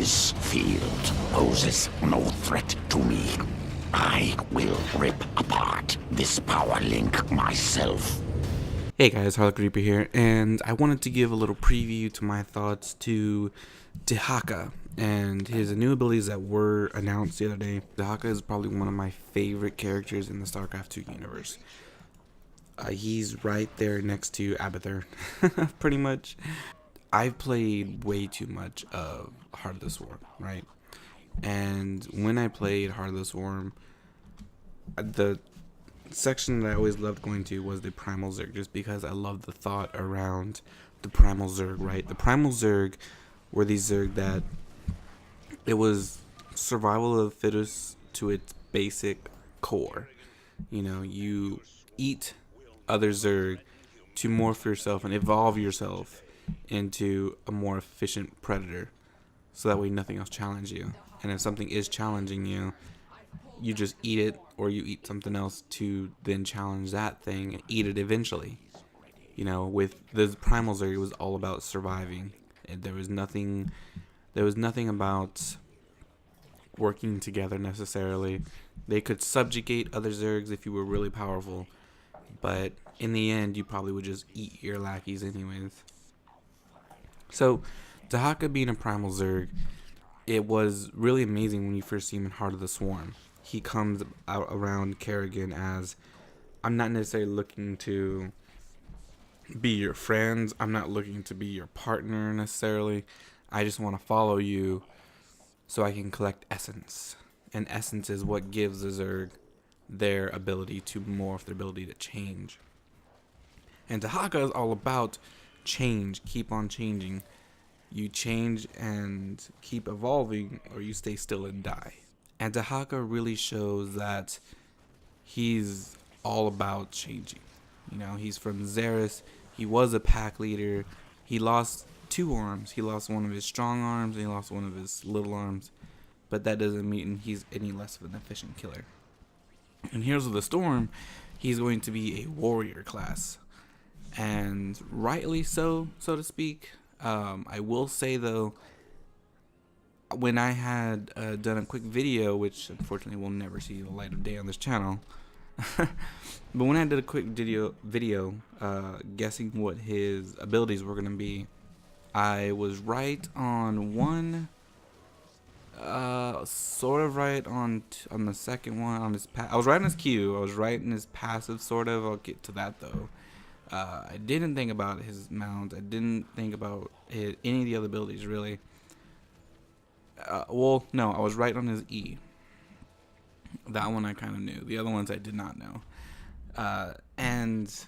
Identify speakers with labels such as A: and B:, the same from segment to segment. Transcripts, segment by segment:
A: This field poses no threat to me. I will rip apart this power link myself.
B: Hey guys, Harlequin Reaper here, and I wanted to give a little preview to my thoughts to Dehaka and his new abilities that were announced the other day. Dehaka is probably one of my favorite characters in the Starcraft 2 universe. He's right there next to Abathur, pretty much. I've played way too much of Heart of the Swarm, right? And when I played Heart of the Swarm, the section that I always loved going to was the Primal Zerg, just because I loved the thought around the Primal Zerg, right? The Primal Zerg were these Zerg that it was survival of the fittest to its basic core. You know, you eat other Zerg to morph yourself and evolve yourself into a more efficient predator, so that way nothing else challenges you. And if something is challenging you, you just eat it, or you eat something else to then challenge that thing and eat it eventually. You know, with the Primal Zerg, it was all about surviving. And there was nothing about working together necessarily. They could subjugate other Zergs if you were really powerful, but in the end, you probably would just eat your lackeys anyways. So, Dehaka being a Primal Zerg, it was really amazing when you first see him in Heart of the Swarm. He comes out around Kerrigan as, I'm not necessarily looking to be your friends. I'm not looking to be your partner necessarily. I just want to follow you so I can collect essence. And essence is what gives the Zerg their ability to morph, their ability to change. And Dehaka is all about change, keep on changing. You change and keep evolving, or you stay still and die. And Dehaka really shows that he's all about changing. You know, he's from Xeris. He was a pack leader. He lost 2 arms. He lost one of his strong arms, and he lost one of his little arms. But that doesn't mean he's any less of an efficient killer. In Heroes of the Storm, he's going to be a warrior class. And rightly so, so to speak. I will say, though, when I had done a quick video, which unfortunately will never see the light of day on this channel, but when I did a quick video guessing what his abilities were going to be, I was right on one, sort of right on the second one. On his I was right on his Q. I was right in his passive, sort of. I'll get to that though. I didn't think about his mount. I didn't think about any of the other abilities, really. Well, no, I was right on his E. That one I kind of knew. The other ones I did not know. And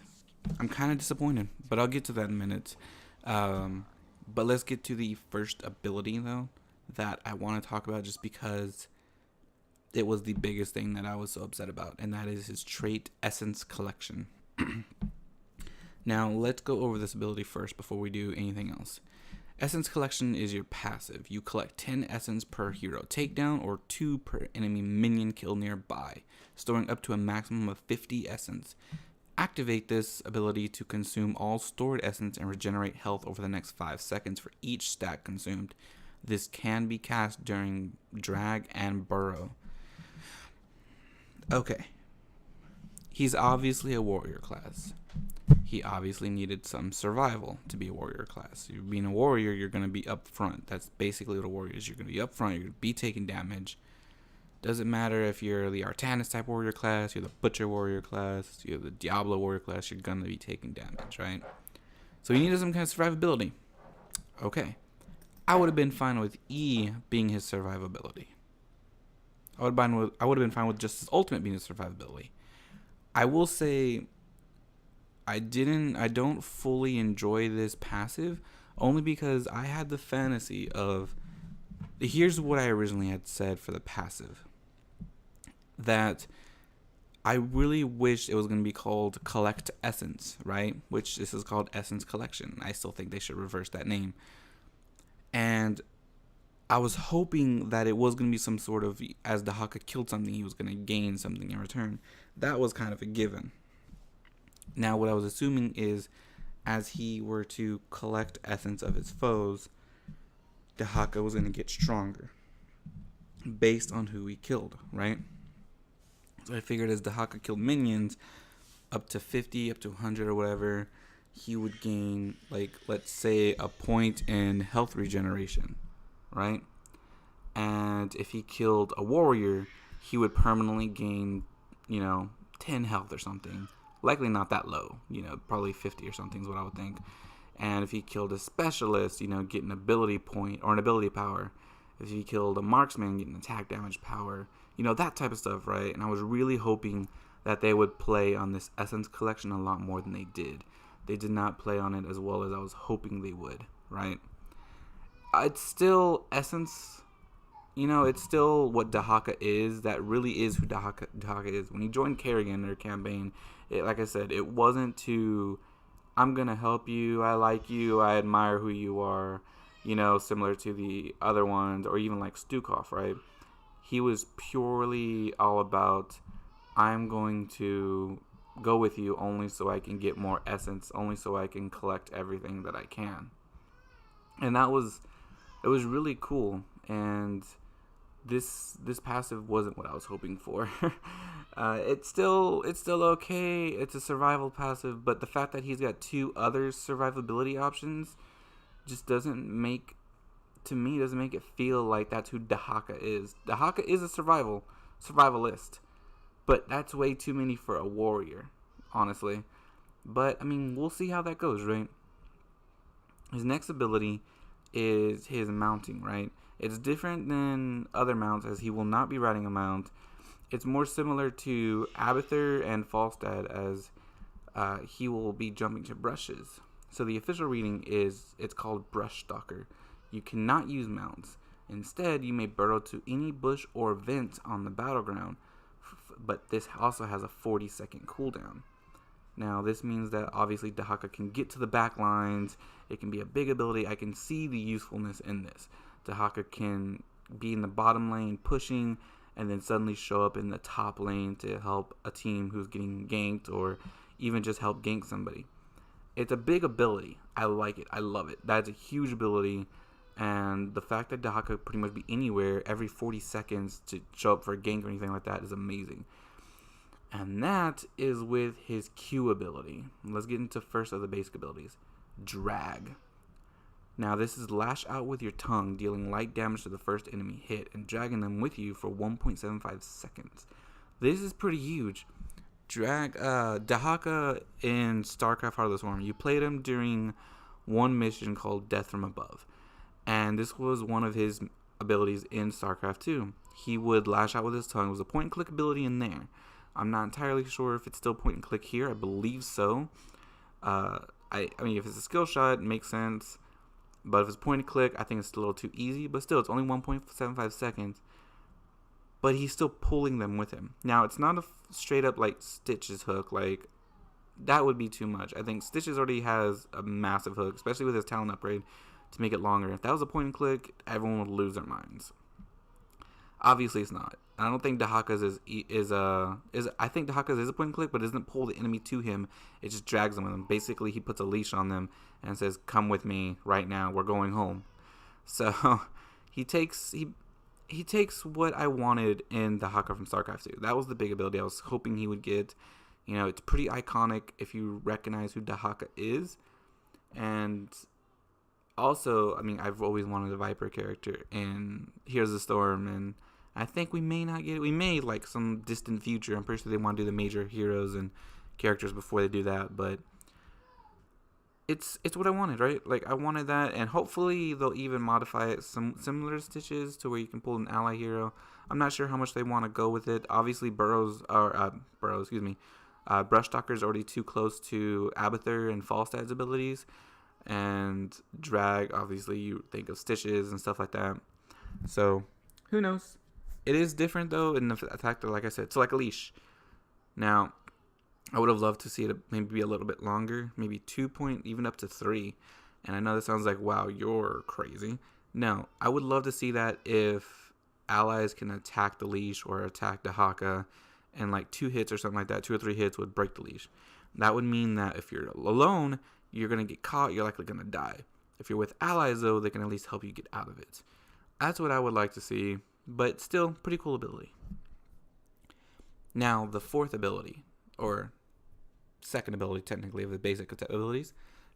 B: I'm kind of disappointed, but I'll get to that in a minute. But let's get to the first ability, though, that I want to talk about, just because it was the biggest thing that I was so upset about, and that is his trait Essence Collection. Now, let's go over this ability first before we do anything else. Essence Collection is your passive. You collect 10 essence per hero takedown or 2 per enemy minion kill nearby, storing up to a maximum of 50 essence. Activate this ability to consume all stored essence and regenerate health over the next 5 seconds for each stack consumed. This can be cast during drag and Borough. Okay. He's obviously a warrior class. He obviously needed some survival to be a warrior class. You being a warrior, you're going to be up front. That's basically what a warrior is. You're going to be up front. You're going to be taking damage. Doesn't matter if you're the Artanis type warrior class, you're the Butcher warrior class, you're the Diablo warrior class, you're going to be taking damage, right? So you needed some kind of survivability. Okay. I would have been fine with E being his survivability. I would have been fine with just his ultimate being his survivability. I will say I don't fully enjoy this passive, only because I had the fantasy of, here's what I originally had said for the passive, that I really wish it was going to be called Collect Essence, right? Which this is called Essence Collection. I still think they should reverse that name. And I was hoping that it was going to be some sort of, as Dehaka killed something, he was going to gain something in return. That was kind of a given. Now, what I was assuming is, as he were to collect essence of his foes, Dehaka was going to get stronger based on who he killed, right? So I figured as Dehaka killed minions up to 50, up to 100 or whatever, he would gain, like, let's say a point in health regeneration, right? And if he killed a warrior, he would permanently gain, 10 health or something. Likely not that low, probably 50 or something is what I would think. And if he killed a specialist, get an ability point or an ability power. If he killed a marksman, get an attack damage power. That type of stuff, right? And I was really hoping that they would play on this essence collection a lot more than they did. They did not play on it as well as I was hoping they would, right? It's still essence, it's still what Dehaka is. That really is who Dehaka is. When he joined Kerrigan, their campaign, like I said, it wasn't to, I'm going to help you, I like you, I admire who you are, similar to the other ones, or even like Stukov, right? He was purely all about, I'm going to go with you only so I can get more essence, only so I can collect everything that I can. And it was really cool. And this passive wasn't what I was hoping for. It's still okay. It's a survival passive, but the fact that he's got 2 other survivability options just doesn't make it feel like that's who Dehaka is. Dehaka is a survivalist, but that's way too many for a warrior, honestly. But we'll see how that goes, right? His next ability is his mounting, right? It's different than other mounts as he will not be riding a mount. It's more similar to Abathur and Falstad as he will be jumping to brushes. So the official reading is it's called Brush Stalker. You cannot use mounts. Instead, you may burrow to any bush or vent on the battleground, but this also has a 40-second cooldown. Now, this means that obviously Dehaka can get to the back lines. It can be a big ability. I can see the usefulness in this. Dehaka can be in the bottom lane pushing and then suddenly show up in the top lane to help a team who's getting ganked or even just help gank somebody. It's a big ability. I like it. I love it. That's a huge ability. And the fact that Dehaka could pretty much be anywhere every 40 seconds to show up for a gank or anything like that is amazing. And that is with his Q ability. Let's get into first of the basic abilities. Drag. Now this is lash out with your tongue, dealing light damage to the first enemy hit and dragging them with you for 1.75 seconds. This is pretty huge. Dehaka in Starcraft Heart of the Swarm, you played him during one mission called Death from Above. And this was one of his abilities in Starcraft 2. He would lash out with his tongue. It was a point and click ability in there. I'm not entirely sure if it's still point and click here. I believe so. If it's a skill shot, it makes sense. But if it's point and click, I think it's a little too easy. But still, it's only 1.75 seconds. But he's still pulling them with him. Now, it's not a straight up like Stitch's hook. Like, that would be too much. I think Stitch's already has a massive hook, especially with his talent upgrade, to make it longer. If that was a point and click, everyone would lose their minds. Obviously, it's not. I don't think Dehaka's I think Dehaka's is a point and click, but it doesn't pull the enemy to him. It just drags them with him. Basically, he puts a leash on them and says, "Come with me right now. We're going home." So he takes what I wanted in Dehaka from Starcraft 2. That was the big ability I was hoping he would get. It's pretty iconic if you recognize who Dehaka is. And also, I've always wanted a Viper character in Heroes of the Storm, and I think we may not get it. We may, like, some distant future. I'm pretty sure they want to do the major heroes and characters before they do that, but it's what I wanted, right? Like, I wanted that, and hopefully they'll even modify it some similar to Stitches to where you can pull an ally hero. I'm not sure how much they want to go with it. Obviously, Brush Stalker's already too close to Abathur and Falstad's abilities, and Drag, obviously, you think of Stitches and stuff like that. So, who knows? It is different, though, in the fact that, like I said, it's like a leash. Now, I would have loved to see it maybe be a little bit longer, maybe 2 point, even up to 3. And I know that sounds like, wow, you're crazy. No, I would love to see that if allies can attack the leash or attack Dehaka, and like 2 hits or something like that, 2 or 3 hits would break the leash. That would mean that if you're alone, you're going to get caught, you're likely going to die. If you're with allies, though, they can at least help you get out of it. That's what I would like to see, but still, pretty cool ability. Now, the fourth ability, or second ability, technically, of the basic abilities,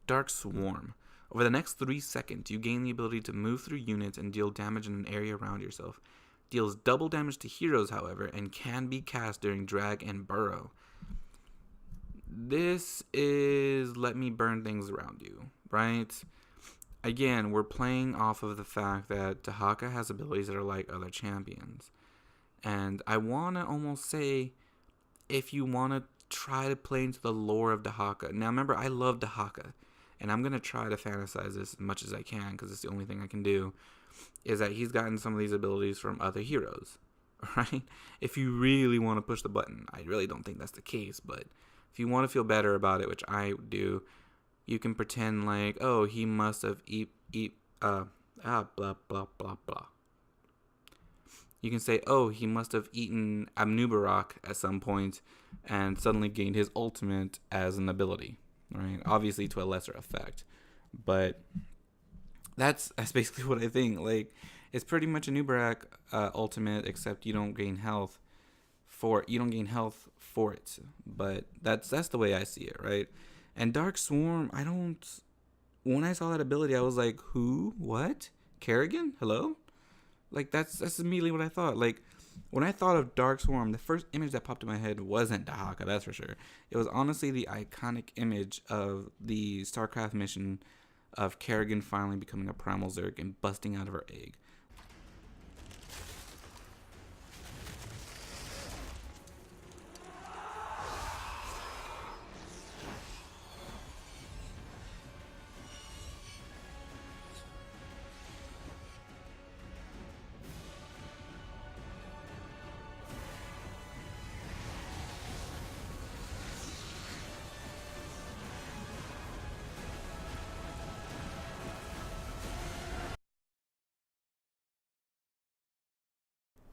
B: Dark Swarm. Over the next 3 seconds, you gain the ability to move through units and deal damage in an area around yourself. Deals double damage to heroes, however, and can be cast during drag and burrow. This is let me burn things around you, right? Again, we're playing off of the fact that Dehaka has abilities that are like other champions. And I want to almost say, if you want to try to play into the lore of Dehaka. Now, remember, I love Dehaka. And I'm going to try to fantasize this as much as I can, because it's the only thing I can do, is that he's gotten some of these abilities from other heroes, right? If you really want to push the button. I really don't think that's the case, but if you want to feel better about it, which I do, you can pretend like, oh, he must have blah, blah, blah, blah. You can say, oh, he must have eaten Amnubarak at some point and suddenly gained his ultimate as an ability, right? Obviously to a lesser effect, but that's basically what I think. Like, it's pretty much a Nubarak ultimate, except you don't gain health for it. But that's the way I see it, right? And Dark Swarm, when I saw that ability, I was like, who? What? Kerrigan? Hello? Like, that's immediately what I thought. Like, when I thought of Dark Swarm, the first image that popped in my head wasn't Dehaka, that's for sure. It was honestly the iconic image of the Starcraft mission of Kerrigan finally becoming a Primal Zerg and busting out of her egg.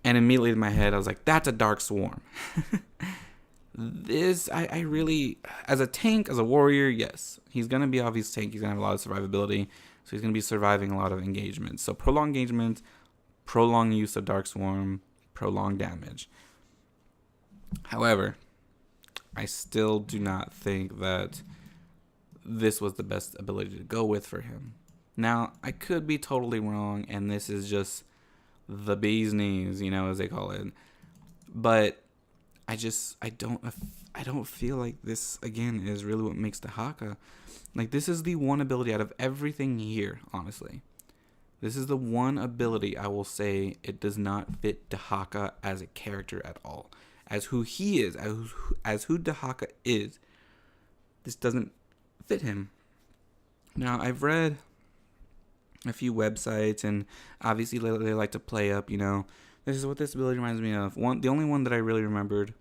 B: And immediately in my head, I was like, that's a Dark Swarm. I really, as a tank, as a warrior, yes. He's going to be obvious tank. He's going to have a lot of survivability. So he's going to be surviving a lot of engagements. So prolonged engagement, prolonged use of Dark Swarm, prolonged damage. However, I still do not think that this was the best ability to go with for him. Now, I could be totally wrong, and this is just the bee's knees, as they call it. But I don't feel like this, again, is really what makes Dehaka. Like, this is the one ability out of everything here, honestly. This is the one ability I will say it does not fit Dehaka as a character at all. As who he is, as who Dehaka is, this doesn't fit him. Now, I've read a few websites, and obviously they like to play up, this is what this ability reminds me of. The only one that I really remembered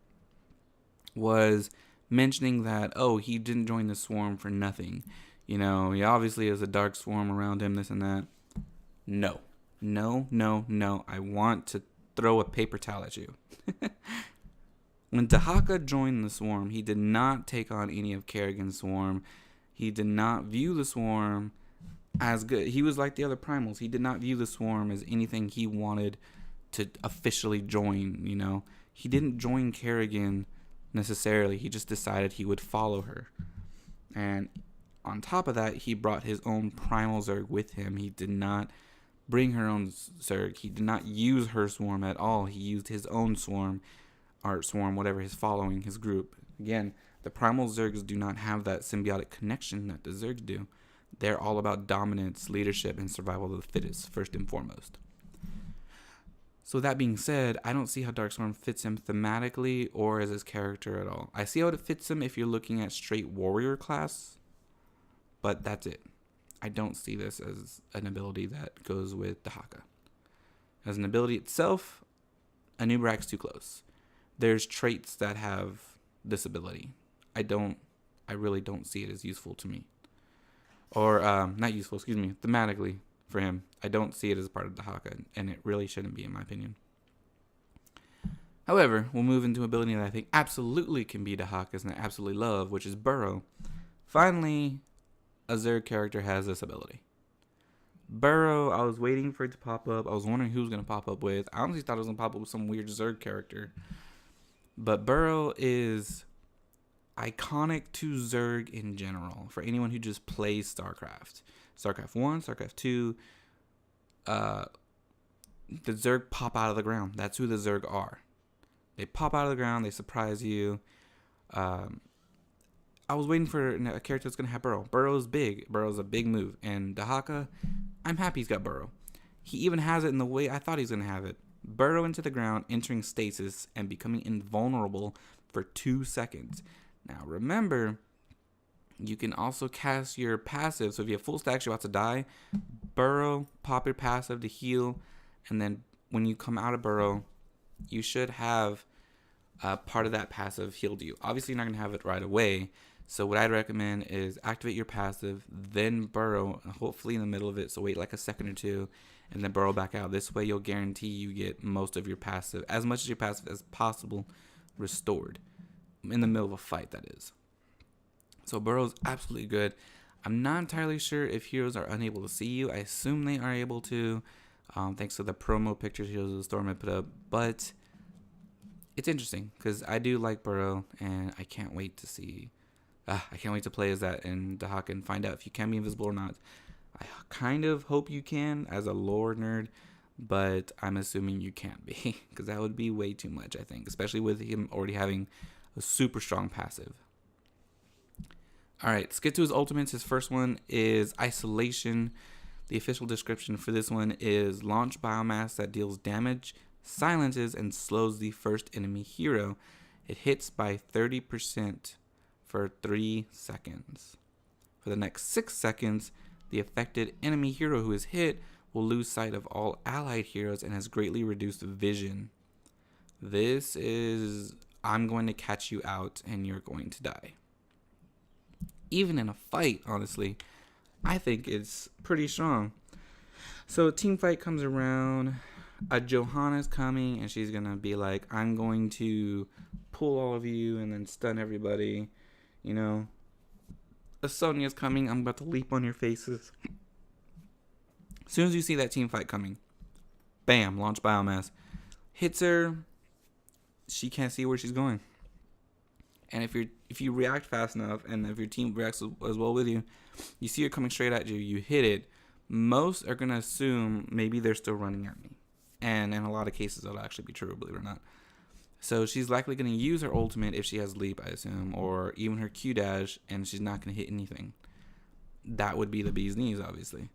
B: was mentioning that, oh, he didn't join the swarm for nothing. He obviously has a dark swarm around him, this and that. No. I want to throw a paper towel at you. When Dehaka joined the swarm, he did not take on any of Kerrigan's swarm. He did not view the swarm as good. He was like the other primals. He did not view the swarm as anything he wanted to officially join, He didn't join Kerrigan necessarily. He just decided he would follow her. And on top of that, he brought his own primal Zerg with him. He did not bring her own Zerg. He did not use her swarm at all. He used his own swarm, or swarm, whatever his following, his group. Again, the primal Zergs do not have that symbiotic connection that the Zergs do. They're all about dominance, leadership, and survival of the fittest, first and foremost. So that being said, I don't see how Dark Swarm fits him thematically or as his character at all. I see how it fits him if you're looking at straight warrior class, but that's it. I don't see this as an ability that goes with Dehaka. As an ability itself, Anubarak's too close. There's traits that have this ability. I really don't see it as useful to me. Or, not useful, thematically for him. I don't see it as a part of Dehaka, and it really shouldn't be, in my opinion. However, we'll move into an ability that I think absolutely can be Dehaka's and I absolutely love, which is Borough. Finally, a Zerg character has this ability. Borough, I was waiting for it to pop up. I was wondering who was going to pop up with. I honestly thought it was going to pop up with some weird Zerg character. But Borough is iconic to Zerg in general. For anyone who just plays StarCraft. StarCraft 1, StarCraft 2. The Zerg pop out of the ground. That's who the Zerg are. They pop out of the ground. They surprise you. I was waiting for a character that's going to have Borough. Borough's big. Borough's a big move. And Dehaka, I'm happy he's got Borough. He even has it in the way I thought he was going to have it. Burrow into the ground, entering stasis, and becoming invulnerable for 2 seconds. Now, remember, you can also cast your passive. So if you have full stacks, you're about to die. Burrow, pop your passive to heal. And then when you come out of Burrow, you should have part of that passive healed you. Obviously, you're not going to have it right away. So what I'd recommend is activate your passive, then Burrow, hopefully in the middle of it. So wait like a second or two, and then Burrow back out. This way you'll guarantee you get most of your passive, as much of your passive as possible, restored. In the middle of a fight, that is. So Burrow's absolutely good. I'm not entirely sure if heroes are unable to see you. I assume they are able to, thanks to the promo pictures Heroes of the Storm had put up. But it's interesting, because I do like Borough, and I can't wait to see... I can't wait to play as that in Dehaka and find out if you can be invisible or not. I kind of hope you can as a lore nerd, but I'm assuming you can't be, because that would be way too much, I think, especially with him already having a super strong passive. Alright, let's get to his ultimates. His first one is Isolation. The official description for this one is launch biomass that deals damage, silences, and slows the first enemy hero. It hits by 30% for 3 seconds. For the next 6 seconds, the affected enemy hero who is hit will lose sight of all allied heroes and has greatly reduced vision. This is, I'm going to catch you out and you're going to die. Even in a fight, honestly, I think it's pretty strong. So a team fight comes around, a Johanna's coming, and she's going to be like, I'm going to pull all of you and then stun everybody. You know, a Sonya's coming. I'm about to leap on your faces. As soon as you see that team fight coming, bam, launch biomass. Hits her. She can't see where she's going. And if you react fast enough, and if your team reacts as well with you, you see her coming straight at you, you hit it, most are going to assume maybe they're still running at me. And in a lot of cases, that'll actually be true, believe it or not. So she's likely going to use her ultimate if she has leap, I assume, or even her Q dash, and she's not going to hit anything. That would be the bee's knees, obviously.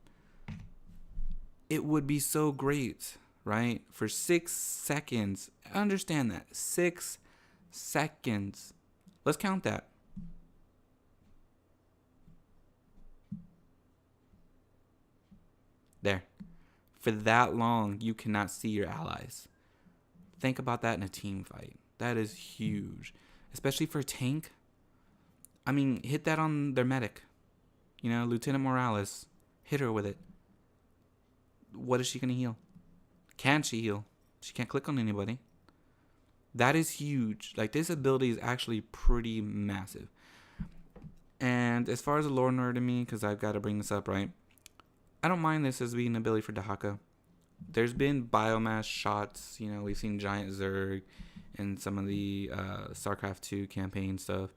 B: It would be so great, right? For 6 seconds. Understand that. 6 seconds. Let's count that. There. For that long, you cannot see your allies. Think about that in a team fight. That is huge. Especially for a tank. I mean, hit that on their medic. You know, Lieutenant Morales. Hit her with it. What is she going to heal? Can she heal? She can't click on anybody. That is huge. Like, this ability is actually pretty massive. And as far as a lore nerd to me, because I've got to bring this up, right? I don't mind this as being an ability for Dehaka. There's been biomass shots. You know, we've seen Giant Zerg in some of the Starcraft 2 campaign stuff.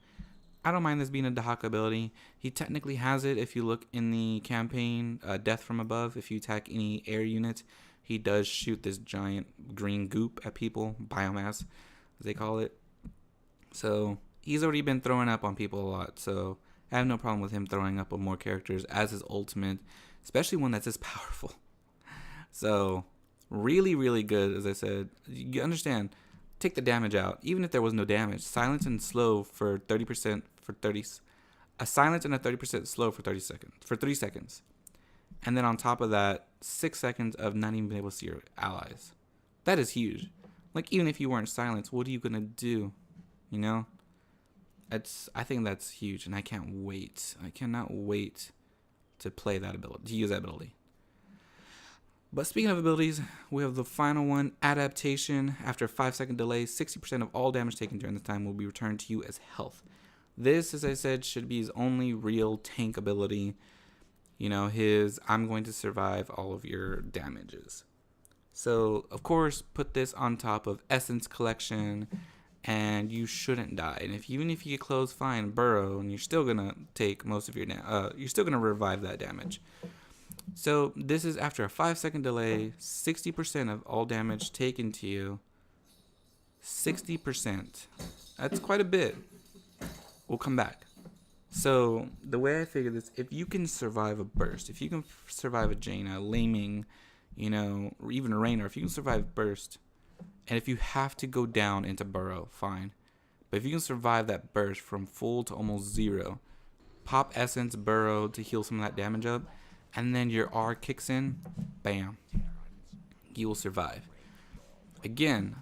B: I don't mind this being a Dehaka ability. He technically has it if you look in the campaign, Death from Above. If you attack any air unit, he does shoot this giant green goop at people, biomass, as they call it. So he's already been throwing up on people a lot. So I have no problem with him throwing up on more characters as his ultimate, especially one that's as powerful. So really, really good, as I said. You understand, take the damage out. Even if there was no damage, silence and slow for 30% for 30. A silence and a 30% slow for 30 seconds. For 3 seconds. And then on top of that, 6 seconds of not even being able to see your allies. That is huge. Like, even if you weren't silenced, what are you gonna do? You know? I think that's huge, and I can't wait. I cannot wait to play that ability, to use that ability. But speaking of abilities, we have the final one, Adaptation. After a 5-second delay, 60% of all damage taken during this time will be returned to you as health. This, as I said, should be his only real tank ability. You know, his I'm going to survive all of your damages. So, of course, put this on top of Essence Collection, and you shouldn't die. And even if you get close, fine, Borough, and you're still gonna take most of your you're still gonna revive that damage. So this is after a 5-second delay, 60% of all damage taken to you. 60%. That's quite a bit. We'll come back. So the way I figure this, if you can survive a burst, if you can survive a Jaina, Laming, you know, or even a Raynor, if you can survive burst, and if you have to go down into Borough, fine. But if you can survive that burst from full to almost zero, pop Essence, Borough to heal some of that damage up, and then your R kicks in, bam, you will survive. Again,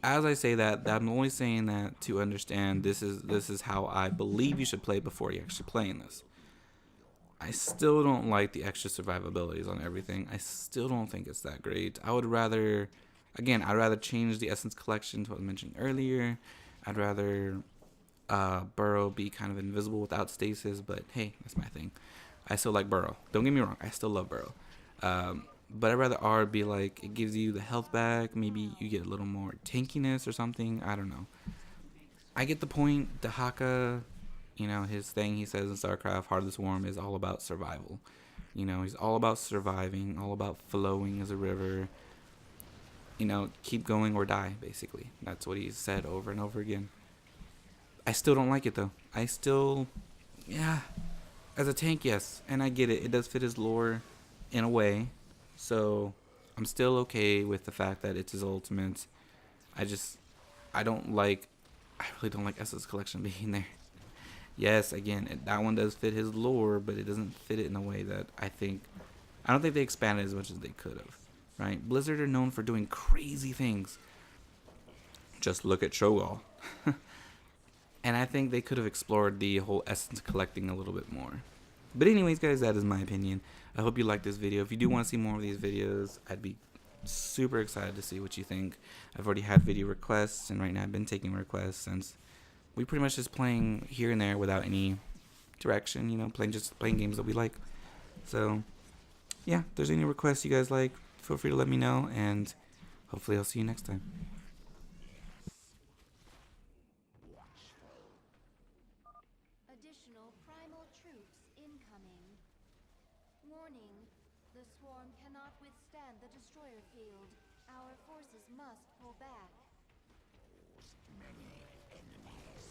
B: as I say that, I'm only saying that to understand this is how I believe you should play before you actually playing this. I still don't like the extra survivabilities on everything. I still don't think it's that great. I would rather, again, I'd rather change the Essence Collection to what I mentioned earlier. I'd rather Borough be kind of invisible without stasis, but hey, that's my thing. I still like Borough. Don't get me wrong, I still love Borough. But I'd rather R be like, it gives you the health back, maybe you get a little more tankiness or something, I don't know. I get the point. Dehaka, you know, his thing he says in Starcraft, Heart of the Swarm, is all about survival. You know, he's all about surviving, all about flowing as a river. You know, keep going or die, basically. That's what he's said over and over again. I still don't like it, though. I still, yeah, as a tank, yes, and I get it. It does fit his lore in a way, so I'm still okay with the fact that it's his ultimate. I really don't like Essence Collection being there. Yes, again, that one does fit his lore, but it doesn't fit it in a way that I don't think they expanded as much as they could have, right? Blizzard are known for doing crazy things. Just look at Shogal. And I think they could have explored the whole essence collecting a little bit more. But anyways, guys, that is my opinion. I hope you liked this video. If you do want to see more of these videos, I'd be super excited to see what you think. I've already had video requests, and right now I've been taking requests since we pretty much just playing here and there without any direction, you know, playing games that we like. So, yeah, if there's any requests you guys like, feel free to let me know, and hopefully I'll see you next time.
C: Additional primal troops incoming. Warning, the swarm cannot withstand the destroyer field. Our forces must pull back.
A: Many enemies.